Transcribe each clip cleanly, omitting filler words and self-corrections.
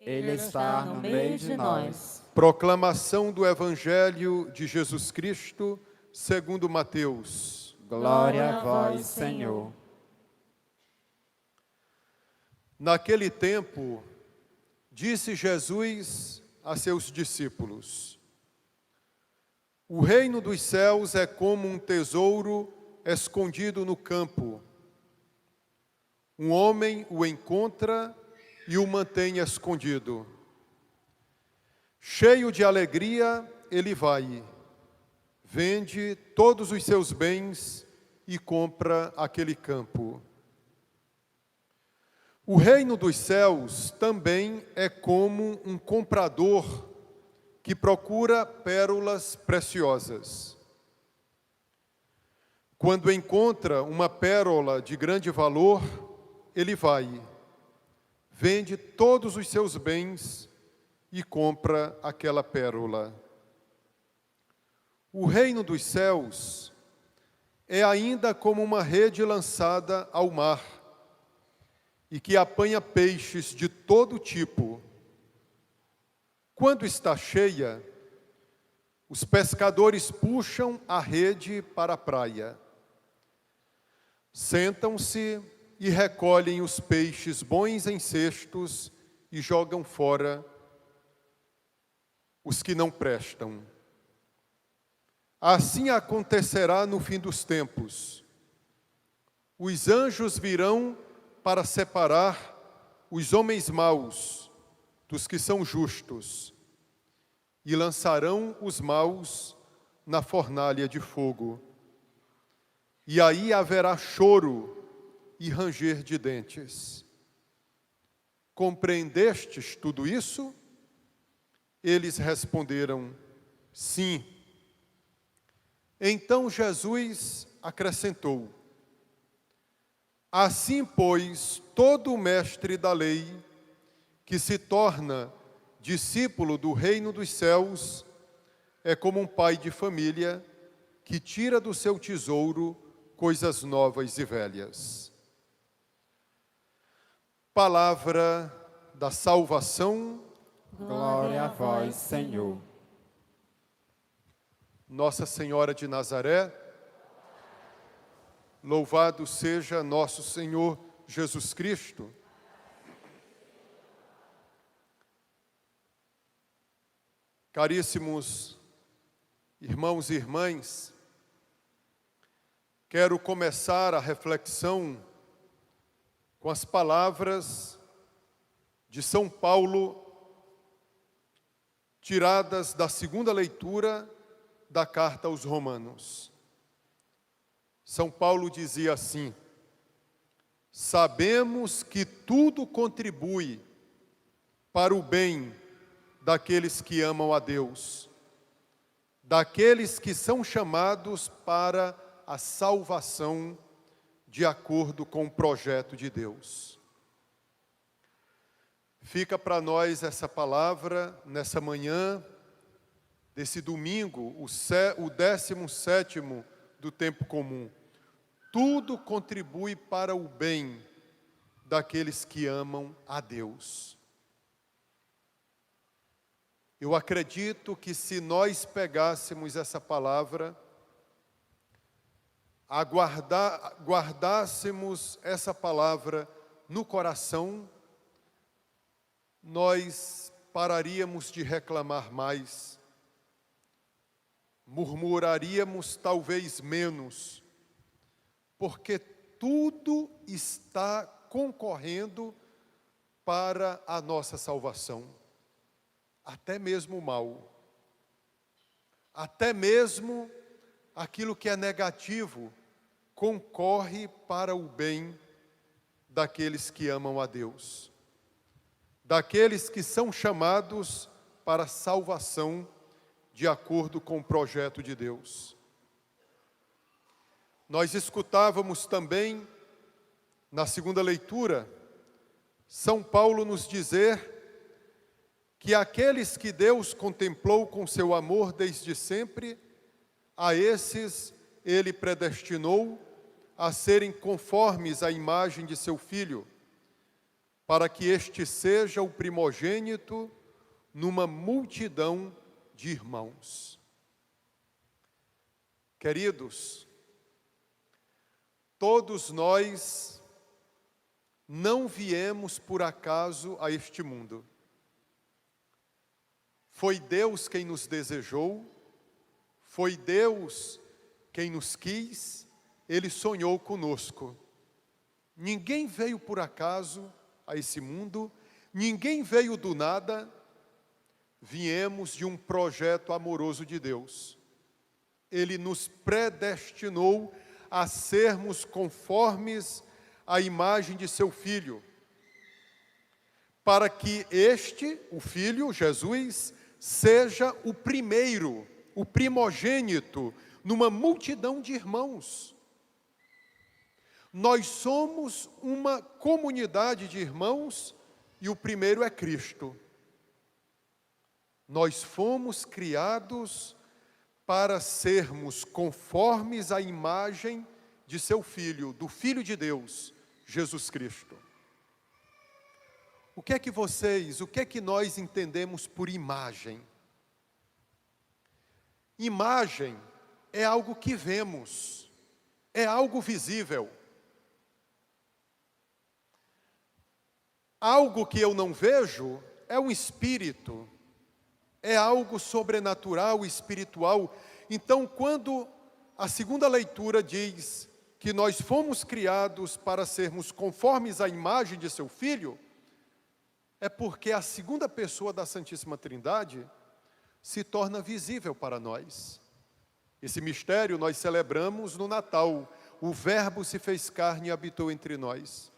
Ele está no meio de nós. Proclamação do Evangelho de Jesus Cristo, segundo Mateus. Glória a vós, Senhor. Naquele tempo, disse Jesus a seus discípulos: O reino dos céus é como um tesouro escondido no campo. Um homem o encontra e o mantém escondido. Cheio de alegria, ele vai, vende todos os seus bens e compra aquele campo. O reino dos céus também é como um comprador que procura pérolas preciosas. Quando encontra uma pérola de grande valor, ele vai, vende todos os seus bens e compra aquela pérola. O reino dos céus é ainda como uma rede lançada ao mar e que apanha peixes de todo tipo. Quando está cheia, os pescadores puxam a rede para a praia. Sentam-se e recolhem os peixes bons em cestos e jogam fora os que não prestam. Assim acontecerá no fim dos tempos. Os anjos virão para separar os homens maus dos que são justos e lançarão os maus na fornalha de fogo. E aí haverá choro e ranger de dentes. Compreendestes tudo isso? Eles responderam, sim. Então Jesus acrescentou, assim, pois, todo mestre da lei que se torna discípulo do reino dos céus é como um pai de família que tira do seu tesouro coisas novas e velhas. Palavra da salvação. Glória a vós, Senhor. Nossa Senhora de Nazaré, louvado seja nosso Senhor Jesus Cristo. Caríssimos irmãos e irmãs, quero começar a reflexão com as palavras de São Paulo, tiradas da segunda leitura da carta aos Romanos. São Paulo dizia assim: sabemos que tudo contribui para o bem daqueles que amam a Deus, daqueles que são chamados para a salvação de acordo com o projeto de Deus. Fica para nós essa palavra nessa manhã, desse domingo, o 17º do tempo comum. Tudo contribui para o bem daqueles que amam a Deus. Eu acredito que se nós pegássemos essa palavra, guardássemos essa palavra no coração, nós pararíamos de reclamar mais, murmuraríamos talvez menos, porque tudo está concorrendo para a nossa salvação, até mesmo o mal, até mesmo aquilo que é negativo concorre para o bem daqueles que amam a Deus, daqueles que são chamados para a salvação de acordo com o projeto de Deus. Nós escutávamos também, na segunda leitura, São Paulo nos dizer que aqueles que Deus contemplou com seu amor desde sempre, a esses Ele predestinou a serem conformes à imagem de seu Filho, para que este seja o primogênito numa multidão de irmãos. Queridos, todos nós não viemos por acaso a este mundo. Foi Deus quem nos desejou, foi Deus quem nos quis, Ele sonhou conosco. Ninguém veio por acaso a esse mundo, ninguém veio do nada, viemos de um projeto amoroso de Deus. Ele nos predestinou a sermos conformes à imagem de seu Filho, para que este, o Filho, Jesus, seja o primeiro, o primogênito, numa multidão de irmãos. Nós somos uma comunidade de irmãos e o primeiro é Cristo. Nós fomos criados para sermos conformes à imagem de seu Filho, do Filho de Deus, Jesus Cristo. O que é que nós entendemos por imagem? Imagem é algo que vemos, é algo visível. Algo que eu não vejo é um espírito, é algo sobrenatural, espiritual. Então, quando a segunda leitura diz que nós fomos criados para sermos conformes à imagem de seu Filho, é porque a segunda pessoa da Santíssima Trindade se torna visível para nós. Esse mistério nós celebramos no Natal. O Verbo se fez carne e habitou entre nós.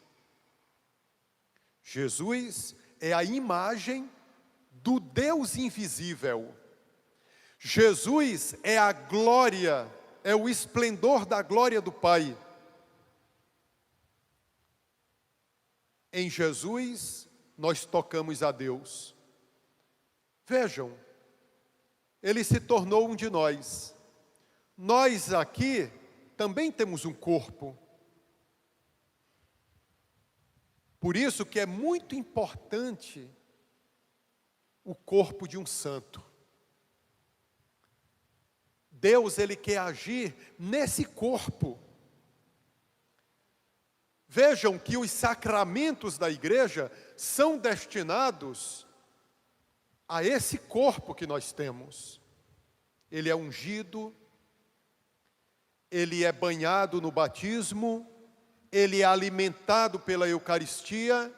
Jesus é a imagem do Deus invisível. Jesus é a glória, é o esplendor da glória do Pai. Em Jesus, nós tocamos a Deus. Vejam, Ele se tornou um de nós. Nós aqui também temos um corpo. Por isso que é muito importante o corpo de um santo. Deus, Ele quer agir nesse corpo. Vejam que os sacramentos da igreja são destinados a esse corpo que nós temos. Ele é ungido, ele é banhado no batismo, ele é alimentado pela Eucaristia,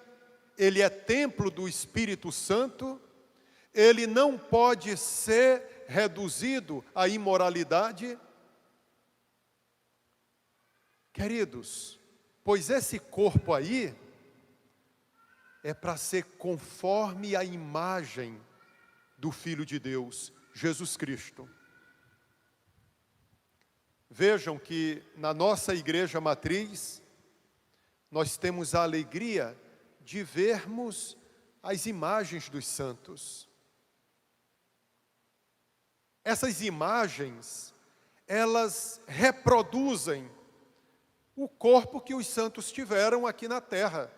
ele é templo do Espírito Santo, ele não pode ser reduzido à imoralidade. Queridos, pois esse corpo aí é para ser conforme a imagem do Filho de Deus, Jesus Cristo. Vejam que na nossa igreja matriz, nós temos a alegria de vermos as imagens dos santos. Essas imagens, elas reproduzem o corpo que os santos tiveram aqui na terra.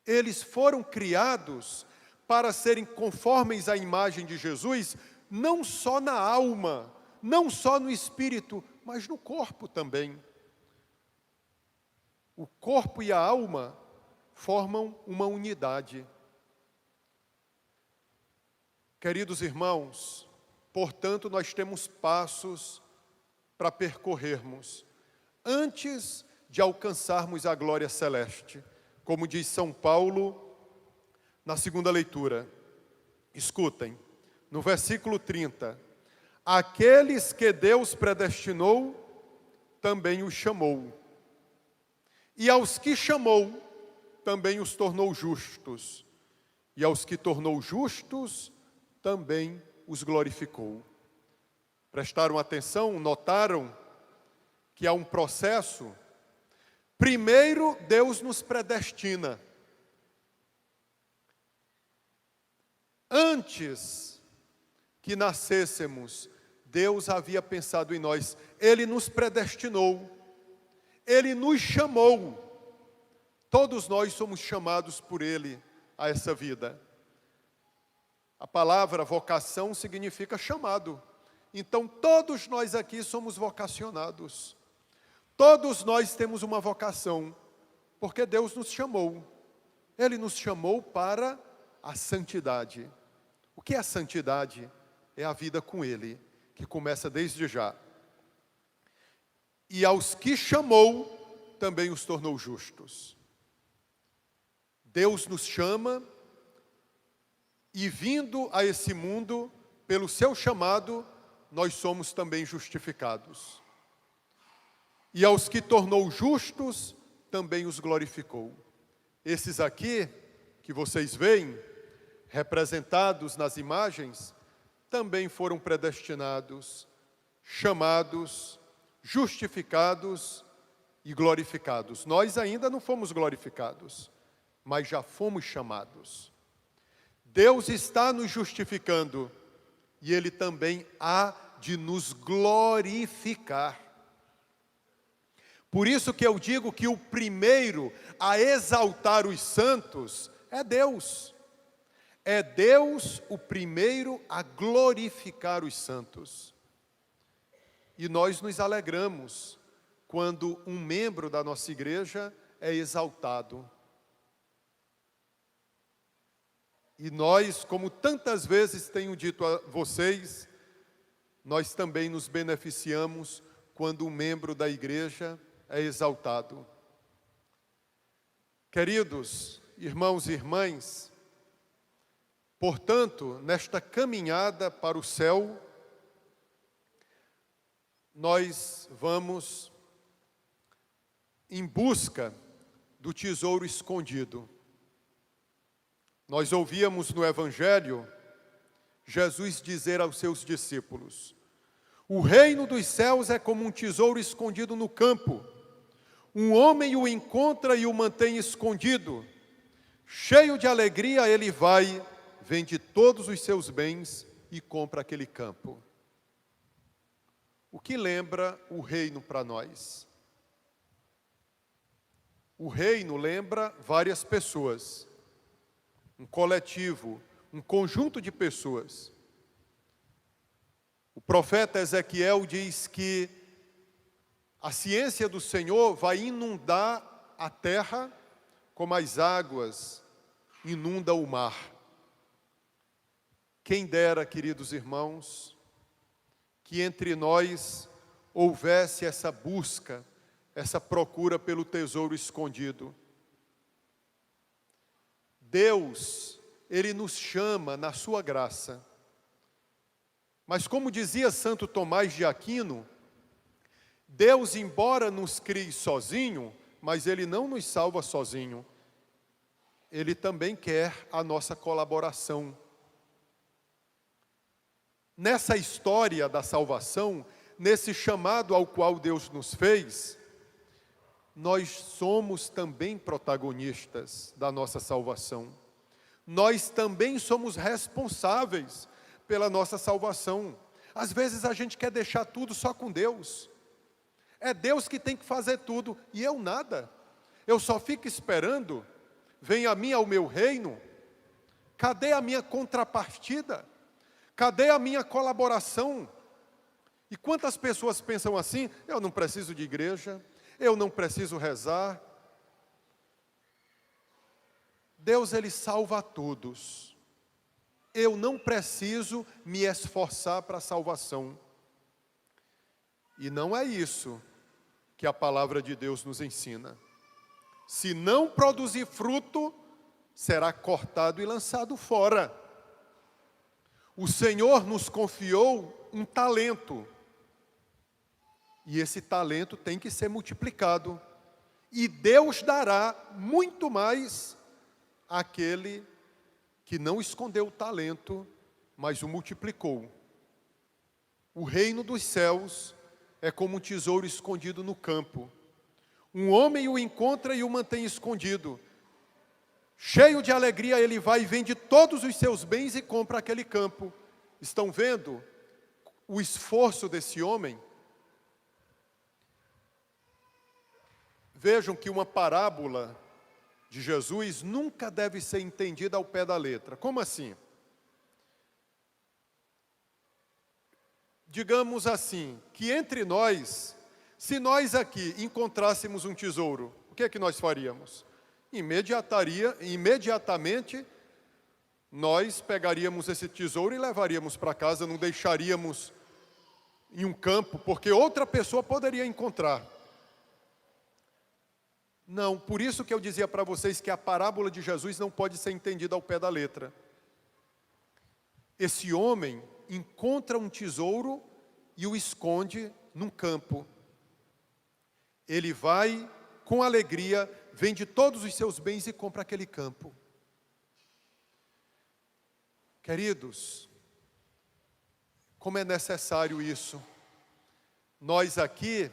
Eles foram criados para serem conformes à imagem de Jesus, não só na alma, não só no espírito, mas no corpo também. O corpo e a alma formam uma unidade. Queridos irmãos, portanto, nós temos passos para percorrermos antes de alcançarmos a glória celeste. Como diz São Paulo na segunda leitura. Escutem, no versículo 30. Aqueles que Deus predestinou, também os chamou. E aos que chamou, também os tornou justos. E aos que tornou justos, também os glorificou. Prestaram atenção, notaram que há um processo. Primeiro, Deus nos predestina. Antes que nascêssemos, Deus havia pensado em nós. Ele nos predestinou. Ele nos chamou. Todos nós somos chamados por Ele a essa vida. A palavra vocação significa chamado. Então, todos nós aqui somos vocacionados. Todos nós temos uma vocação, porque Deus nos chamou. Ele nos chamou para a santidade. O que é a santidade? É a vida com Ele, que começa desde já. E aos que chamou, também os tornou justos. Deus nos chama, e vindo a esse mundo, pelo seu chamado, nós somos também justificados. E aos que tornou justos, também os glorificou. Esses aqui, que vocês veem, representados nas imagens, também foram predestinados, chamados, justificados e glorificados. Nós ainda não fomos glorificados, mas já fomos chamados. Deus está nos justificando e Ele também há de nos glorificar. Por isso que eu digo que o primeiro a exaltar os santos é Deus. É Deus o primeiro a glorificar os santos. E nós nos alegramos quando um membro da nossa igreja é exaltado. E nós, como tantas vezes tenho dito a vocês, nós também nos beneficiamos quando um membro da igreja é exaltado. Queridos irmãos e irmãs, portanto, nesta caminhada para o céu, nós vamos em busca do tesouro escondido. Nós ouvíamos no Evangelho Jesus dizer aos seus discípulos: o reino dos céus é como um tesouro escondido no campo. Um homem o encontra e o mantém escondido. Cheio de alegria, ele vai, vende todos os seus bens e compra aquele campo. O que lembra o reino para nós? O reino lembra várias pessoas. Um coletivo, um conjunto de pessoas. O profeta Ezequiel diz que a ciência do Senhor vai inundar a terra como as águas inundam o mar. Quem dera, queridos irmãos, que entre nós houvesse essa busca, essa procura pelo tesouro escondido. Deus, Ele nos chama na sua graça. Mas como dizia Santo Tomás de Aquino, Deus, embora nos crie sozinho, mas Ele não nos salva sozinho. Ele também quer a nossa colaboração. Nessa história da salvação, nesse chamado ao qual Deus nos fez, nós somos também protagonistas da nossa salvação. Nós também somos responsáveis pela nossa salvação. Às vezes a gente quer deixar tudo só com Deus. É Deus que tem que fazer tudo e eu nada. Eu só fico esperando. Venha a mim ao meu reino. Cadê a minha contrapartida? Cadê a minha colaboração? E quantas pessoas pensam assim? Eu não preciso de igreja, eu não preciso rezar. Deus, Ele salva a todos. Eu não preciso me esforçar para a salvação. E não é isso que a palavra de Deus nos ensina. Se não produzir fruto, será cortado e lançado fora. O Senhor nos confiou um talento. E esse talento tem que ser multiplicado. E Deus dará muito mais àquele que não escondeu o talento, mas o multiplicou. O reino dos céus é como um tesouro escondido no campo. Um homem o encontra e o mantém escondido. Cheio de alegria, ele vai e vende todos os seus bens e compra aquele campo. Estão vendo o esforço desse homem? Vejam que uma parábola de Jesus nunca deve ser entendida ao pé da letra. Como assim? Digamos assim, que entre nós, se nós aqui encontrássemos um tesouro, o que é que nós faríamos? Imediatamente, nós pegaríamos esse tesouro e levaríamos para casa, não deixaríamos em um campo, porque outra pessoa poderia encontrar. Não, por isso que eu dizia para vocês que a parábola de Jesus não pode ser entendida ao pé da letra. Esse homem encontra um tesouro e o esconde num campo. Ele vai com alegria, vende todos os seus bens e compra aquele campo. Queridos, como é necessário isso? Nós aqui,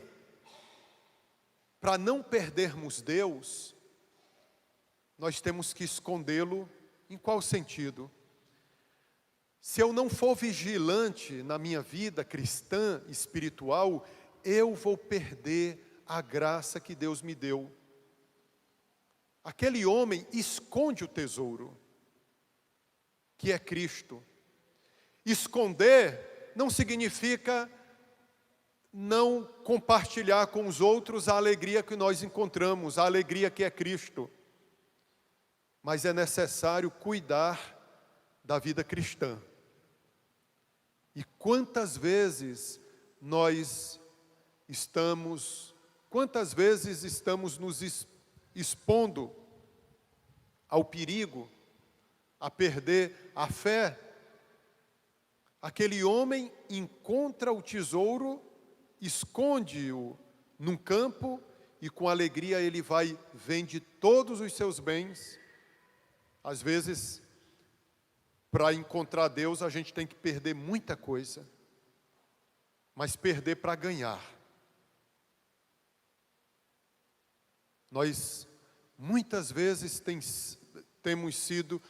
para não perdermos Deus, nós temos que escondê-lo. Em qual sentido? Se eu não for vigilante na minha vida cristã, espiritual, eu vou perder a graça que Deus me deu. Aquele homem esconde o tesouro, que é Cristo. Esconder não significa não compartilhar com os outros a alegria que nós encontramos, a alegria que é Cristo. Mas é necessário cuidar da vida cristã. E quantas vezes estamos nos expondo ao perigo, a perder a fé. Aquele homem encontra o tesouro, esconde-o num campo e com alegria ele vai, vende todos os seus bens. Às vezes, para encontrar Deus, a gente tem que perder muita coisa, mas perder para ganhar. Nós, muitas vezes, temos sido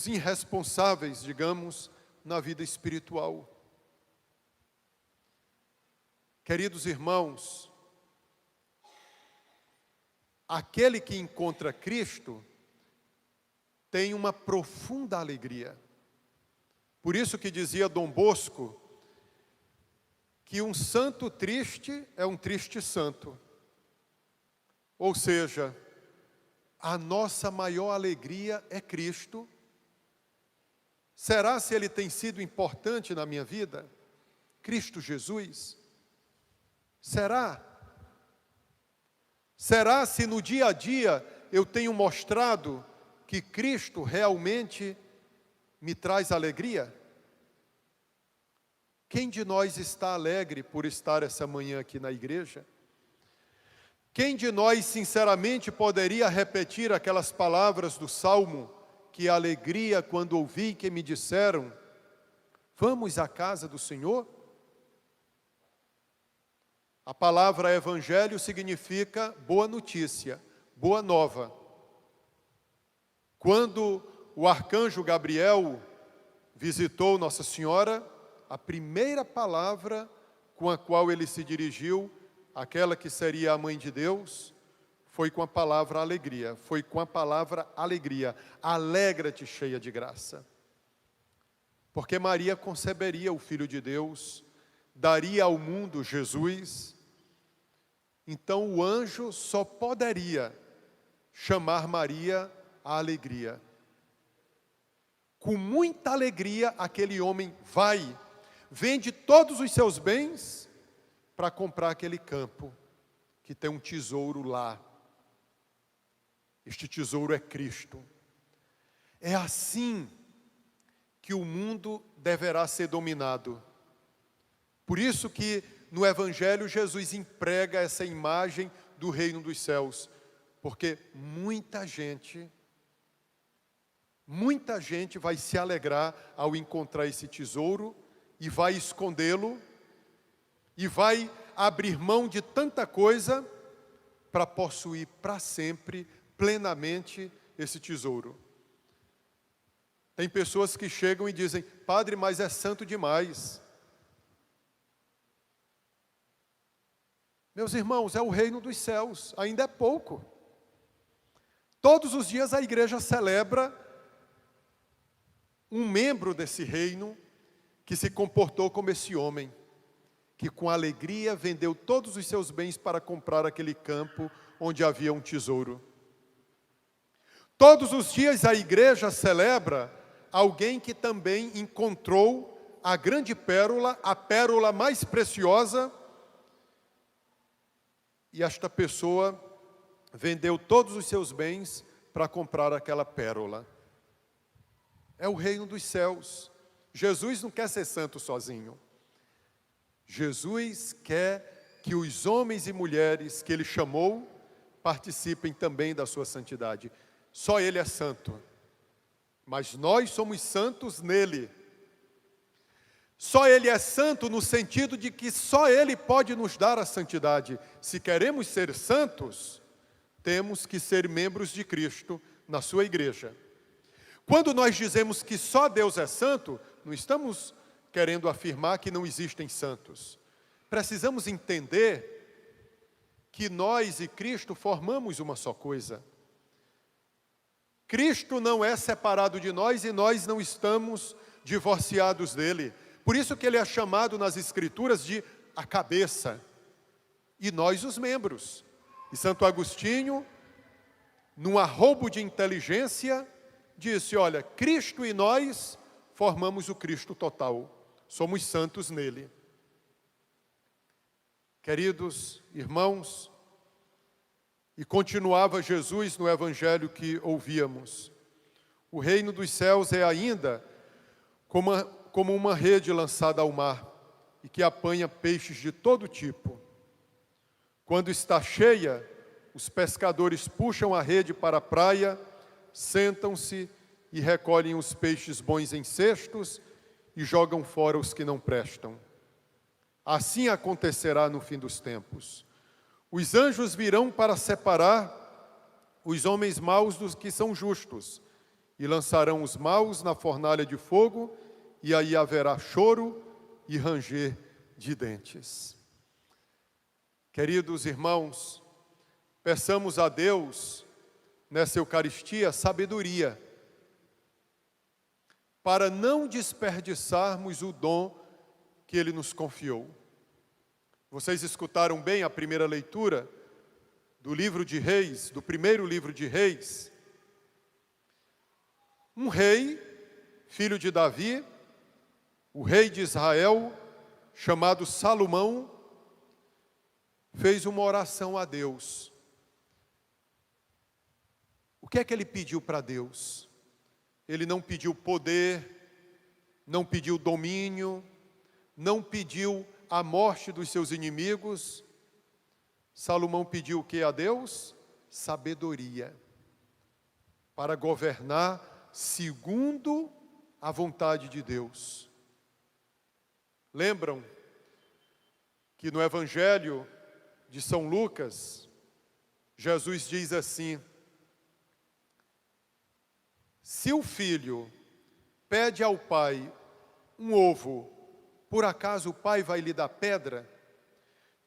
irresponsáveis, digamos, na vida espiritual. Queridos irmãos, aquele que encontra Cristo tem uma profunda alegria. Por isso que dizia Dom Bosco, que um santo triste é um triste santo. Ou seja, a nossa maior alegria é Cristo. Será se Ele tem sido importante na minha vida? Cristo Jesus? Será? Será se no dia a dia eu tenho mostrado que Cristo realmente me traz alegria? Quem de nós está alegre por estar essa manhã aqui na igreja? Quem de nós, sinceramente, poderia repetir aquelas palavras do Salmo, que alegria quando ouvi que me disseram, vamos à casa do Senhor? A palavra evangelho significa boa notícia, boa nova. Quando o arcanjo Gabriel visitou Nossa Senhora, a primeira palavra com a qual ele se dirigiu, aquela que seria a mãe de Deus, foi com a palavra alegria. Foi com a palavra alegria. Alegra-te, cheia de graça. Porque Maria conceberia o Filho de Deus, daria ao mundo Jesus. Então o anjo só poderia chamar Maria a alegria. Com muita alegria, aquele homem vai, vende todos os seus bens para comprar aquele campo, que tem um tesouro lá. Este tesouro é Cristo. É assim que o mundo deverá ser dominado. Por isso que no Evangelho Jesus emprega essa imagem do reino dos céus, porque muita gente vai se alegrar ao encontrar esse tesouro e vai escondê-lo e vai abrir mão de tanta coisa para possuir para sempre, plenamente, esse tesouro. Tem pessoas que chegam e dizem, padre, mas é santo demais. Meus irmãos, é o reino dos céus, ainda é pouco. Todos os dias a igreja celebra um membro desse reino que se comportou como esse homem, que com alegria vendeu todos os seus bens para comprar aquele campo onde havia um tesouro. Todos os dias a igreja celebra alguém que também encontrou a grande pérola, a pérola mais preciosa, e esta pessoa vendeu todos os seus bens para comprar aquela pérola. É o reino dos céus. Jesus não quer ser santo sozinho. Jesus quer que os homens e mulheres que Ele chamou participem também da sua santidade. Só Ele é santo, mas nós somos santos nele. Só Ele é santo no sentido de que só Ele pode nos dar a santidade. Se queremos ser santos, temos que ser membros de Cristo na sua igreja. Quando nós dizemos que só Deus é santo, não estamos querendo afirmar que não existem santos. Precisamos entender que nós e Cristo formamos uma só coisa. Cristo não é separado de nós e nós não estamos divorciados dele. Por isso que ele é chamado nas Escrituras de a cabeça e nós os membros. E Santo Agostinho, num arrobo de inteligência, disse, olha, Cristo e nós formamos o Cristo total. Somos santos nele. Queridos irmãos, e continuava Jesus no evangelho que ouvíamos, o reino dos céus é ainda como uma rede lançada ao mar e que apanha peixes de todo tipo. Quando está cheia, os pescadores puxam a rede para a praia, sentam-se e recolhem os peixes bons em cestos e jogam fora os que não prestam. Assim acontecerá no fim dos tempos. Os anjos virão para separar os homens maus dos que são justos e lançarão os maus na fornalha de fogo, e aí haverá choro e ranger de dentes. Queridos irmãos, peçamos a Deus, nessa Eucaristia, sabedoria, para não desperdiçarmos o dom que Ele nos confiou. Vocês escutaram bem a primeira leitura do livro de Reis, do primeiro livro de Reis. Um rei, filho de Davi, o rei de Israel, chamado Salomão, fez uma oração a Deus. O que é que ele pediu para Deus? Ele não pediu poder, não pediu domínio, não pediu a morte dos seus inimigos. Salomão pediu o que a Deus? Sabedoria, para governar segundo a vontade de Deus. Lembram que no Evangelho de São Lucas, Jesus diz assim, se o filho pede ao pai um ovo, por acaso o pai vai lhe dar pedra?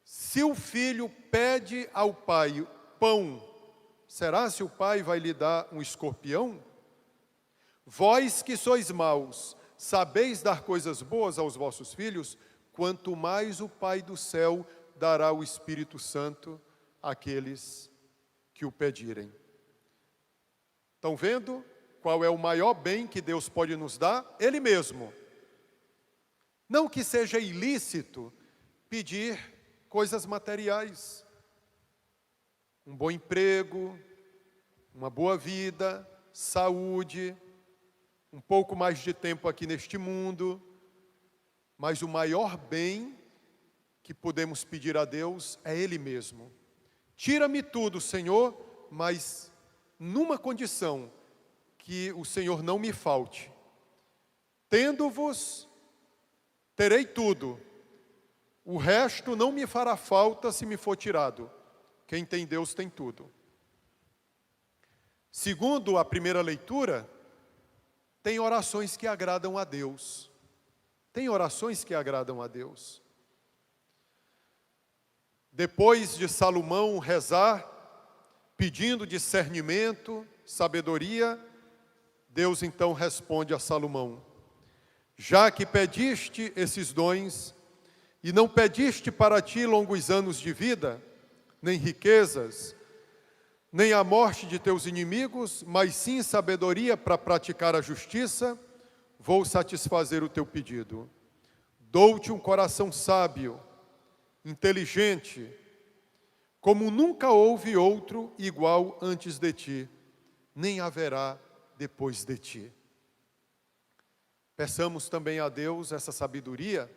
Se o filho pede ao pai pão, será se o pai vai lhe dar um escorpião? Vós que sois maus, sabeis dar coisas boas aos vossos filhos, quanto mais o Pai do céu dará o Espírito Santo àqueles que o pedirem. Estão vendo qual é o maior bem que Deus pode nos dar? Ele mesmo. Não que seja ilícito pedir coisas materiais, um bom emprego, uma boa vida, saúde, um pouco mais de tempo aqui neste mundo, mas o maior bem que podemos pedir a Deus é Ele mesmo. Tira-me tudo, Senhor, mas numa condição, que o Senhor não me falte. Tendo-vos, terei tudo. O resto não me fará falta se me for tirado. Quem tem Deus tem tudo. Segundo a primeira leitura, tem orações que agradam a Deus. Tem orações que agradam a Deus. Depois de Salomão rezar, pedindo discernimento, sabedoria, Deus então responde a Salomão: já que pediste esses dons, e não pediste para ti longos anos de vida, nem riquezas, nem a morte de teus inimigos, mas sim sabedoria para praticar a justiça, vou satisfazer o teu pedido. Dou-te um coração sábio, inteligente, como nunca houve outro igual antes de ti, nem haverá depois de ti. Peçamos também a Deus essa sabedoria,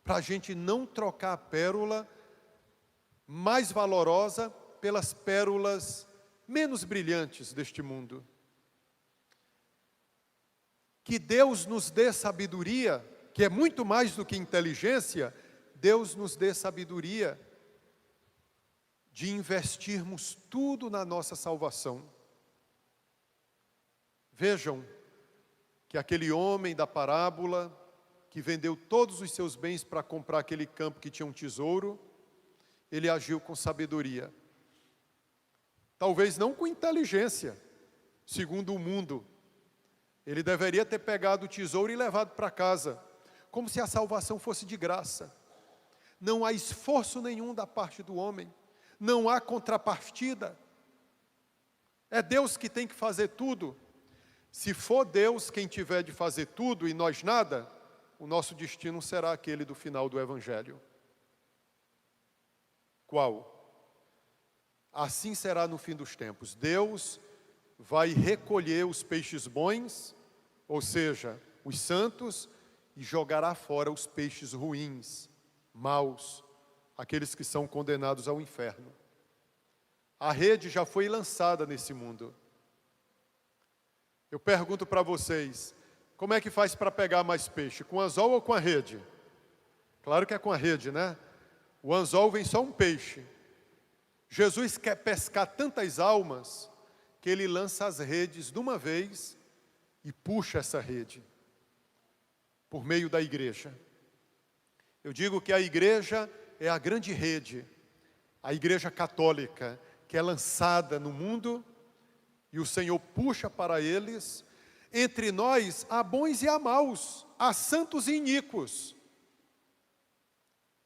para a gente não trocar a pérola mais valorosa pelas pérolas menos brilhantes deste mundo. Que Deus nos dê sabedoria, que é muito mais do que inteligência, Deus nos dê sabedoria de investirmos tudo na nossa salvação. Vejam que aquele homem da parábola, que vendeu todos os seus bens para comprar aquele campo que tinha um tesouro, ele agiu com sabedoria. Talvez não com inteligência, segundo o mundo. Ele deveria ter pegado o tesouro e levado para casa, como se a salvação fosse de graça. Não há esforço nenhum da parte do homem, não há contrapartida. É Deus que tem que fazer tudo. Se for Deus quem tiver de fazer tudo e nós nada, o nosso destino será aquele do final do Evangelho. Qual? Assim será no fim dos tempos. Deus vai recolher os peixes bons, ou seja, os santos, e jogará fora os peixes ruins, maus, aqueles que são condenados ao inferno. A rede já foi lançada nesse mundo. Eu pergunto para vocês, como é que faz para pegar mais peixe? Com anzol ou com a rede? Claro que é com a rede, né? O anzol vem só um peixe. Jesus quer pescar tantas almas que ele lança as redes de uma vez e puxa essa rede por meio da igreja. Eu digo que a igreja é a grande rede, a igreja católica, que é lançada no mundo e o Senhor puxa para eles. Entre nós há bons e há maus, há santos e iníquos.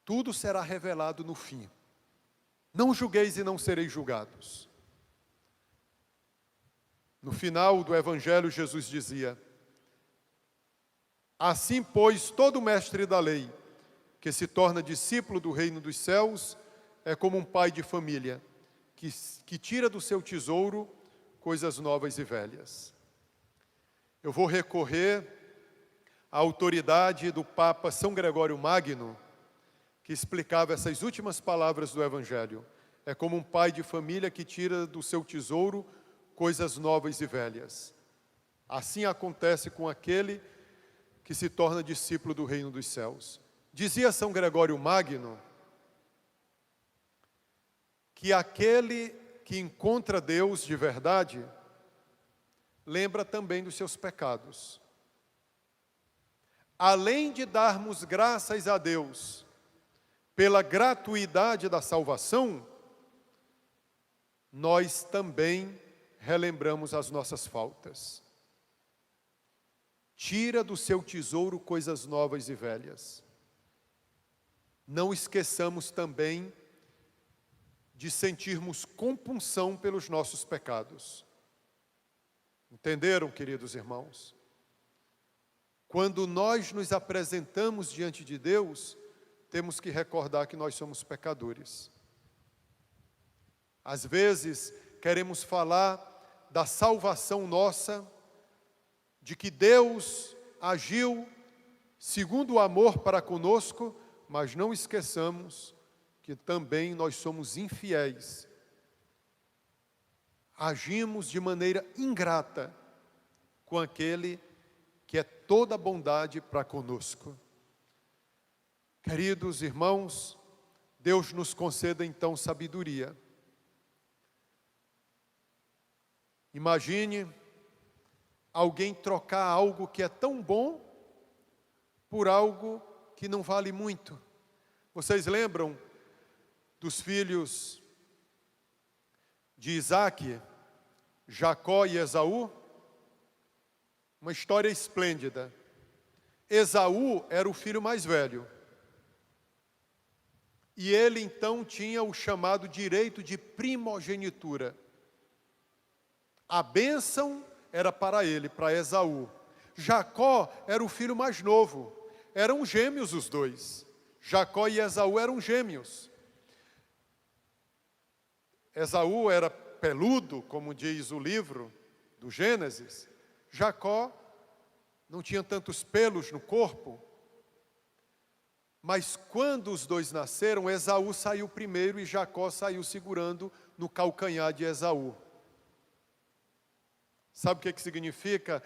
Tudo será revelado no fim. Não julgueis e não sereis julgados. No final do Evangelho, Jesus dizia: assim, pois, todo mestre da lei, que se torna discípulo do reino dos céus, é como um pai de família, que tira do seu tesouro coisas novas e velhas. Eu vou recorrer à autoridade do Papa São Gregório Magno, que explicava essas últimas palavras do Evangelho. É como um pai de família que tira do seu tesouro coisas novas e velhas. Assim acontece com aquele que se torna discípulo do reino dos céus. Dizia São Gregório Magno que aquele que encontra Deus de verdade lembra também dos seus pecados. Além de darmos graças a Deus pela gratuidade da salvação, nós também relembramos as nossas faltas. Tira do seu tesouro coisas novas e velhas. Não esqueçamos também de sentirmos compunção pelos nossos pecados. Entenderam, queridos irmãos? Quando nós nos apresentamos diante de Deus, temos que recordar que nós somos pecadores. Às vezes, queremos falar da salvação nossa, de que Deus agiu segundo o amor para conosco, mas não esqueçamos que também nós somos infiéis. Agimos de maneira ingrata com aquele que é toda bondade para conosco. Queridos irmãos, Deus nos conceda então sabedoria. Imagine alguém trocar algo que é tão bom por algo que não vale muito. Vocês lembram dos filhos de Isaque, Jacó e Esaú, uma história esplêndida. Esaú era o filho mais velho. E ele então tinha o chamado direito de primogenitura. A bênção era para ele, para Esaú. Jacó era o filho mais novo. Eram gêmeos os dois. Jacó e Esaú eram gêmeos. Esaú era peludo, como diz o livro do Gênesis. Jacó não tinha tantos pelos no corpo. Mas quando os dois nasceram, Esaú saiu primeiro e Jacó saiu segurando no calcanhar de Esaú. Sabe o que significa?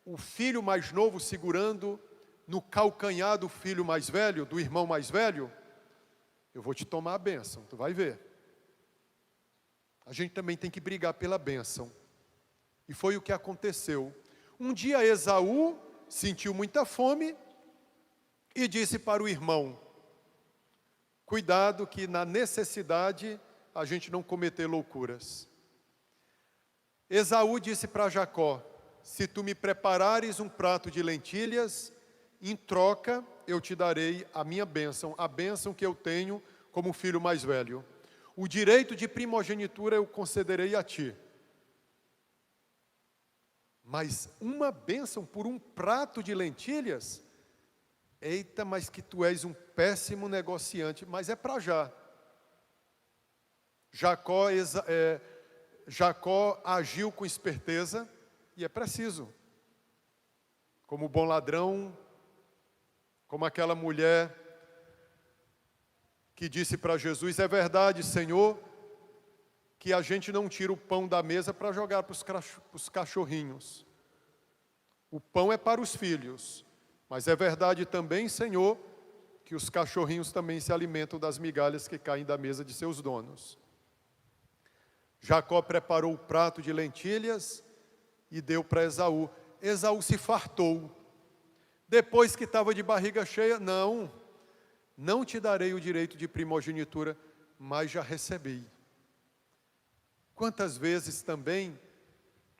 O filho mais novo segurando no calcanhar do filho mais velho, do irmão mais velho. Eu vou te tomar a bênção, tu vai ver. A gente também tem que brigar pela bênção. E foi o que aconteceu. Um dia Esaú sentiu muita fome e disse para o irmão: cuidado que na necessidade a gente não cometer loucuras. Esaú disse para Jacó: se tu me preparares um prato de lentilhas, em troca eu te darei a minha bênção, a bênção que eu tenho como filho mais velho. O direito de primogenitura eu concederei a ti. Mas uma bênção por um prato de lentilhas? Eita, mas que tu és um péssimo negociante, mas é para já. Jacó agiu com esperteza, e é preciso. Como bom ladrão, como aquela mulher que disse para Jesus: é verdade, Senhor, que a gente não tira o pão da mesa para jogar para os cachorrinhos. O pão é para os filhos. Mas é verdade também, Senhor, que os cachorrinhos também se alimentam das migalhas que caem da mesa de seus donos. Jacó preparou o prato de lentilhas e deu para Esaú. Esaú se fartou. Depois que estava de barriga cheia, não te darei o direito de primogenitura, mas já recebi. Quantas vezes também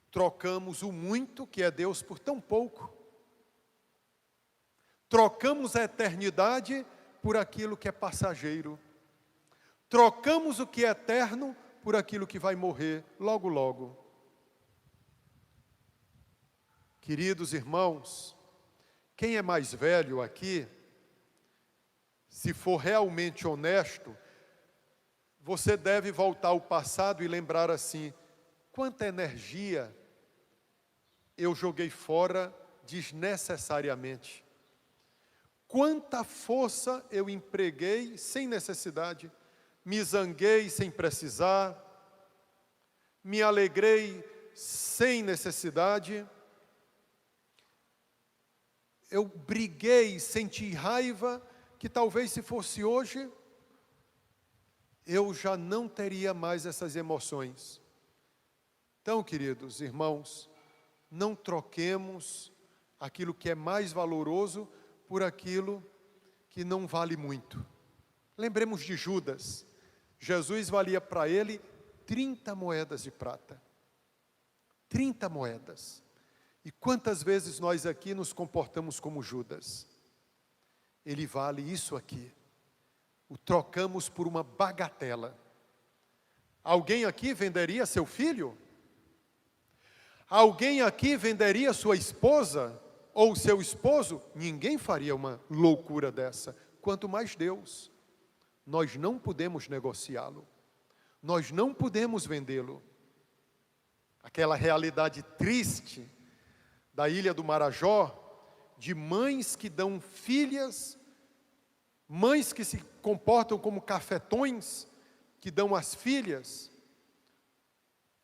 trocamos o muito que é Deus por tão pouco? Trocamos a eternidade por aquilo que é passageiro. Trocamos o que é eterno por aquilo que vai morrer logo, logo. Queridos irmãos, quem é mais velho aqui, se for realmente honesto, você deve voltar ao passado e lembrar assim: quanta energia eu joguei fora desnecessariamente. Quanta força eu empreguei sem necessidade, me zanguei sem precisar, me alegrei sem necessidade, eu briguei, senti raiva, que talvez se fosse hoje, eu já não teria mais essas emoções. Então, queridos irmãos, não troquemos aquilo que é mais valoroso por aquilo que não vale muito. Lembremos de Judas. Jesus valia para ele 30 moedas de prata. 30 moedas. E quantas vezes nós aqui nos comportamos como Judas? Ele vale isso aqui. O trocamos por uma bagatela. Alguém aqui venderia seu filho? Alguém aqui venderia sua esposa? Ou seu esposo? Ninguém faria uma loucura dessa, quanto mais Deus. Nós não podemos negociá-lo, nós não podemos vendê-lo. Aquela realidade triste da ilha do Marajó, de mães que dão filhas, mães que se comportam como cafetões, que dão as filhas,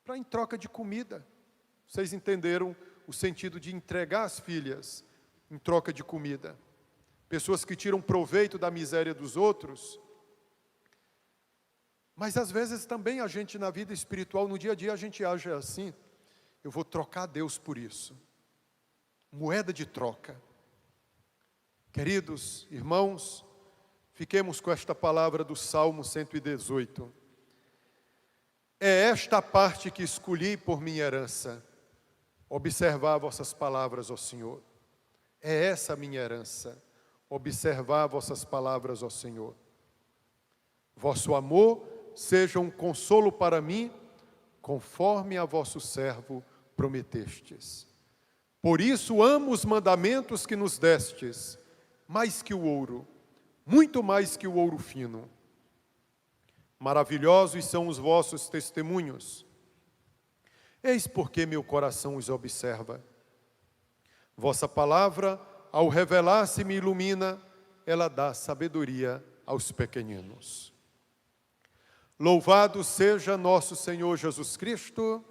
para em troca de comida. Vocês entenderam o sentido de entregar as filhas em troca de comida. Pessoas que tiram proveito da miséria dos outros. Mas às vezes também a gente na vida espiritual, no dia a dia a gente age assim: eu vou trocar Deus por isso. Moeda de troca. Queridos irmãos, fiquemos com esta palavra do Salmo 118. É esta a parte que escolhi por minha herança. Observar vossas palavras, ó Senhor. É essa a minha herança. Observar vossas palavras, ó Senhor. Vosso amor seja um consolo para mim, conforme a vosso servo prometestes. Por isso amo os mandamentos que nos destes, mais que o ouro, muito mais que o ouro fino. Maravilhosos são os vossos testemunhos. Eis porque meu coração os observa. Vossa palavra, ao revelar-se, me ilumina, ela dá sabedoria aos pequeninos. Louvado seja nosso Senhor Jesus Cristo.